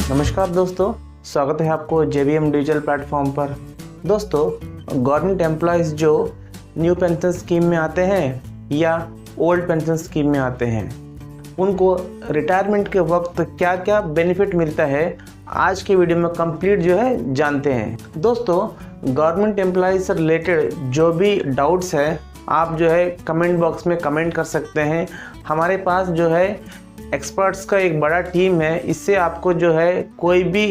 नमस्कार दोस्तों, स्वागत है आपको JBM डिजिटल प्लेटफॉर्म पर। दोस्तों, गवर्नमेंट एम्प्लॉयज़ जो न्यू पेंशन स्कीम में आते हैं या ओल्ड पेंशन स्कीम में आते हैं, उनको रिटायरमेंट के वक्त क्या क्या बेनिफिट मिलता है, आज के वीडियो में कंप्लीट जो है जानते हैं। दोस्तों, गवर्नमेंट एम्प्लॉयज़ से रिलेटेड जो भी डाउट्स है आप जो है कमेंट बॉक्स में कमेंट कर सकते हैं। हमारे पास जो है एक्सपर्ट्स का एक बड़ा टीम है, इससे आपको जो है कोई भी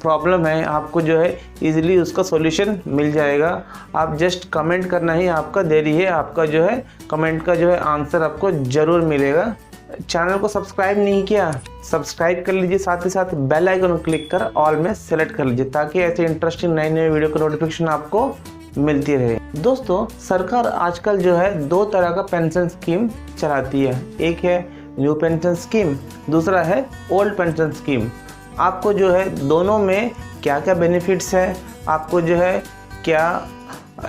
प्रॉब्लम है आपको जो है इजीली उसका सॉल्यूशन मिल जाएगा। आप जस्ट कमेंट करना ही आपका देरी है, आपका जो है कमेंट का जो है आंसर आपको ज़रूर मिलेगा। चैनल को सब्सक्राइब नहीं किया, सब्सक्राइब कर लीजिए, साथ ही साथ बेल आइकन क्लिक कर ऑल में सेलेक्ट कर लीजिए ताकि ऐसे इंटरेस्टिंग नए नए वीडियो का नोटिफिकेशन आपको मिलती रहे। दोस्तों, सरकार आजकल जो है दो तरह का पेंशन स्कीम चलाती है, एक है न्यू पेंशन स्कीम, दूसरा है ओल्ड पेंशन स्कीम। आपको जो है दोनों में क्या क्या बेनिफिट्स है, आपको जो है क्या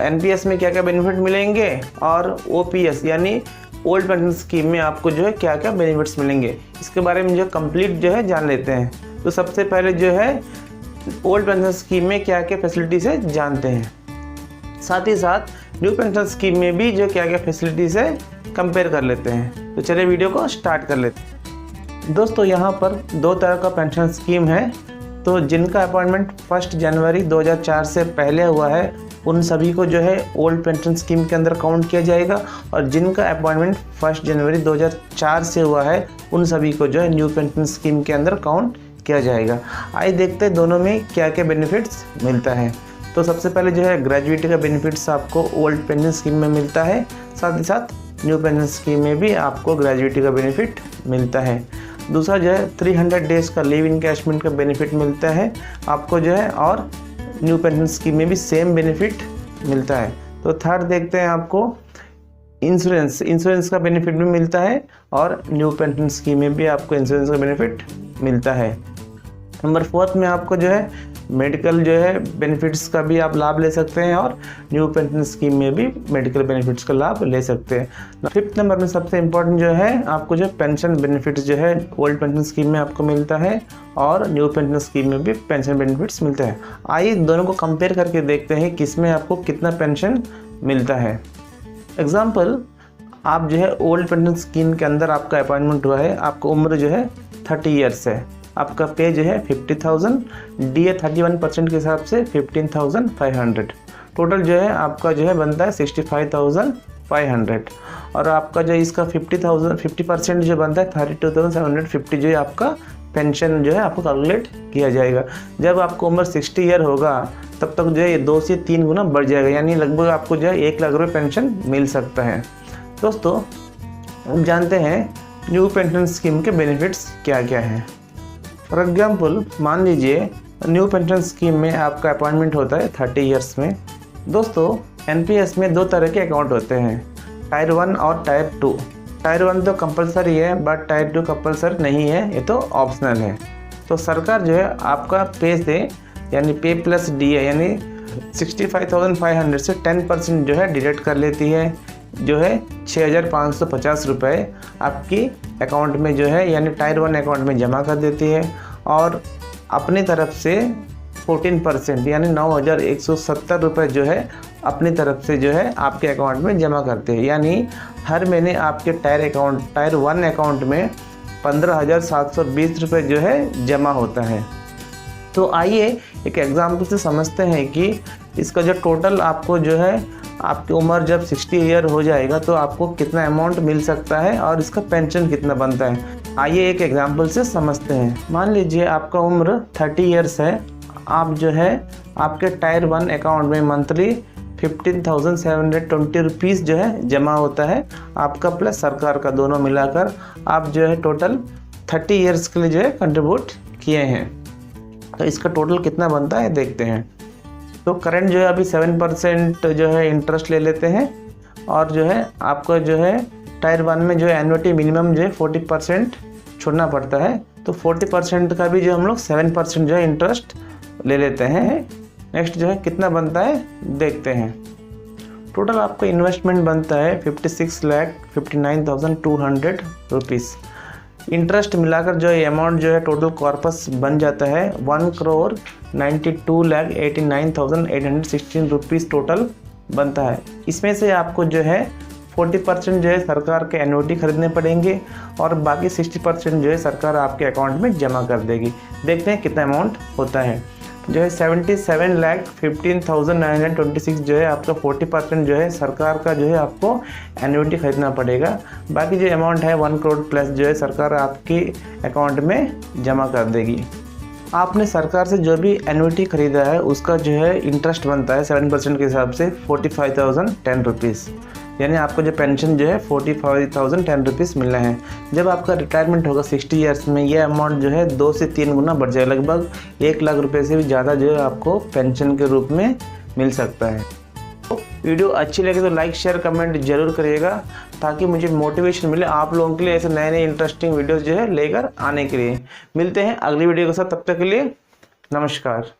NPS में क्या क्या बेनिफिट मिलेंगे और OPS यानी ओल्ड पेंशन स्कीम में आपको जो है क्या क्या बेनिफिट्स मिलेंगे, इसके बारे में जो कंप्लीट जो है जान लेते हैं। तो सबसे पहले जो है ओल्ड पेंशन स्कीम में क्या क्या फैसिलिटीज़ है जानते हैं, साथ ही साथ न्यू पेंशन स्कीम में भी जो क्या क्या फैसिलिटीज़ है कंपेयर कर लेते हैं। तो चलिए वीडियो को स्टार्ट कर लेते हैं। दोस्तों, यहाँ पर दो तरह का पेंशन स्कीम है। तो जिनका अपॉइंटमेंट 1 जनवरी 2004 से पहले हुआ है उन सभी को जो है ओल्ड पेंशन स्कीम के अंदर काउंट किया जाएगा, और जिनका अपॉइंटमेंट 1 जनवरी 2004 से हुआ है उन सभी को जो है न्यू पेंशन स्कीम के अंदर काउंट किया जाएगा। आइए देखते हैं दोनों में क्या क्या बेनिफिट्स मिलता है। तो सबसे पहले जो है ग्रेजुएटी का बेनिफिट्स आपको ओल्ड पेंशन स्कीम में मिलता है, साथ ही साथ न्यू पेंशन स्कीम में भी आपको ग्रेजुएटी का बेनिफिट मिलता है। दूसरा जो है 300 डेज़ का लीव इनकैशमेंट का बेनिफिट मिलता है आपको जो है, और न्यू पेंशन स्कीम में भी सेम बेनिफिट मिलता है। तो थर्ड देखते हैं, आपको इंश्योरेंस का बेनिफिट भी मिलता है और न्यू पेंशन स्कीम में भी आपको इंश्योरेंस का बेनिफिट मिलता है। नंबर 4 में आपको जो है मेडिकल जो है बेनिफिट्स का भी आप लाभ ले सकते हैं, और न्यू पेंशन स्कीम में भी मेडिकल बेनिफिट्स का लाभ ले सकते हैं। 5th नंबर में सबसे इम्पोर्टेंट जो है आपको जो पेंशन बेनिफिट्स जो है ओल्ड पेंशन स्कीम में आपको मिलता है और न्यू पेंशन स्कीम में भी पेंशन बेनिफिट्स मिलता है। आइए दोनों को कंपेयर करके देखते हैं किसमें आपको कितना पेंशन मिलता है। एग्जाम्पल, आप जो है ओल्ड पेंशन स्कीम के अंदर आपका अपॉइंटमेंट हुआ है, आपका उम्र जो है 30 ईयर्स है, आपका पे जो है 50,000, DA 31% के हिसाब से 15,500, टोटल जो है आपका जो है बनता है 65,500, और आपका जो इसका 50% जो बनता है 32,750 जो है आपका पेंशन जो है आपको कैलकुलेट किया जाएगा। जब आपको उम्र 60 ईयर होगा तब तक जो है ये 2 से 3 गुना बढ़ जाएगा, यानी लगभग आपको जो है 1 लाख रुपये पेंशन मिल सकता है। दोस्तों, हम जानते हैं न्यू पेंशन स्कीम के बेनिफिट्स क्या क्या हैं। फॉर एग्जाम्पल, मान लीजिए न्यू पेंशन स्कीम में आपका अपॉइंटमेंट होता है 30 ईयर्स में। दोस्तों, NPS में 2 तरह के अकाउंट होते हैं, टायर 1 और टायर 2। टायर 1 तो कंपलसरी है बट टायर 2 कंपलसरी नहीं है, ये तो ऑप्शनल है। तो सरकार जो है आपका पे से यानी पे प्लस DA यानी 65,500 से 10% जो है डिडक्ट कर लेती है, जो है 6,550 रुपये आपकी अकाउंट में जो है यानी टायर 1 अकाउंट में जमा कर देती है, और अपनी तरफ से 14% यानी 9,170 रुपये जो है अपनी तरफ से जो है आपके अकाउंट में जमा करते हैं। यानी हर महीने आपके टायर 1 अकाउंट में 15,720 रुपये जो है जमा होता है। तो आइए एक एग्जाम्पल से समझते हैं कि इसका जो टोटल आपको जो है आपकी उम्र जब 60 ईयर हो जाएगा तो आपको कितना अमाउंट मिल सकता है और इसका पेंशन कितना बनता है। आइए एक एग्जांपल से समझते हैं। मान लीजिए आपका उम्र 30 ईयर्स है, आप जो है आपके टायर 1 अकाउंट में मंथली 15,720 रुपीज़ जो है जमा होता है आपका प्लस सरकार का, दोनों मिलाकर आप जो है टोटल 30 ईयर्स के लिए जो है कंट्रीब्यूट किए हैं। तो इसका टोटल कितना बनता है देखते हैं। तो करंट जो है अभी 7% जो है इंटरेस्ट ले लेते हैं, और जो है आपको जो है टायर 1 में जो है एन्युटी मिनिमम जो है 40% छोड़ना पड़ता है, तो 40% का भी जो हम लोग 7% जो है इंटरेस्ट ले लेते हैं। नेक्स्ट जो है कितना बनता है देखते हैं। टोटल आपका इन्वेस्टमेंट बनता है 56,59,200 रुपीज़। इंटरेस्ट मिलाकर जो अमाउंट जो है टोटल कॉर्पस बन जाता है 1,92,89,816 रुपीज़ टोटल बनता है। इसमें से आपको जो है 40% जो है सरकार के एन्युटी खरीदने पड़ेंगे और बाकी 60% जो है सरकार आपके अकाउंट में जमा कर देगी। देखते हैं कितना अमाउंट होता है। जो है 77,15,926 जो है आपका 40% जो है सरकार का जो है आपको एन्युटी खरीदना पड़ेगा। बाकी जो अमाउंट है 1 करोड़ प्लस जो है सरकार आपके अकाउंट में जमा कर देगी। आपने सरकार से जो भी एन्युटी खरीदा है उसका जो है इंटरेस्ट बनता है 7% के हिसाब से 45,010 रुपीज़, यानी आपको जो पेंशन जो है 45,010 रुपीज़ मिलना है। जब आपका रिटायरमेंट होगा 60 ईयर्स में, यह अमाउंट जो है 2 से 3 गुना बढ़ जाएगा, लगभग 1 लाख रुपए से भी ज़्यादा जो है आपको पेंशन के रूप में मिल सकता है। तो वीडियो अच्छी लगे तो लाइक शेयर कमेंट जरूर करिएगा ताकि मुझे मोटिवेशन मिले आप लोगों के लिए ऐसे नए नए इंटरेस्टिंग वीडियोस जो है लेकर आने के लिए। मिलते हैं अगली वीडियो के साथ, तब तक के लिए नमस्कार।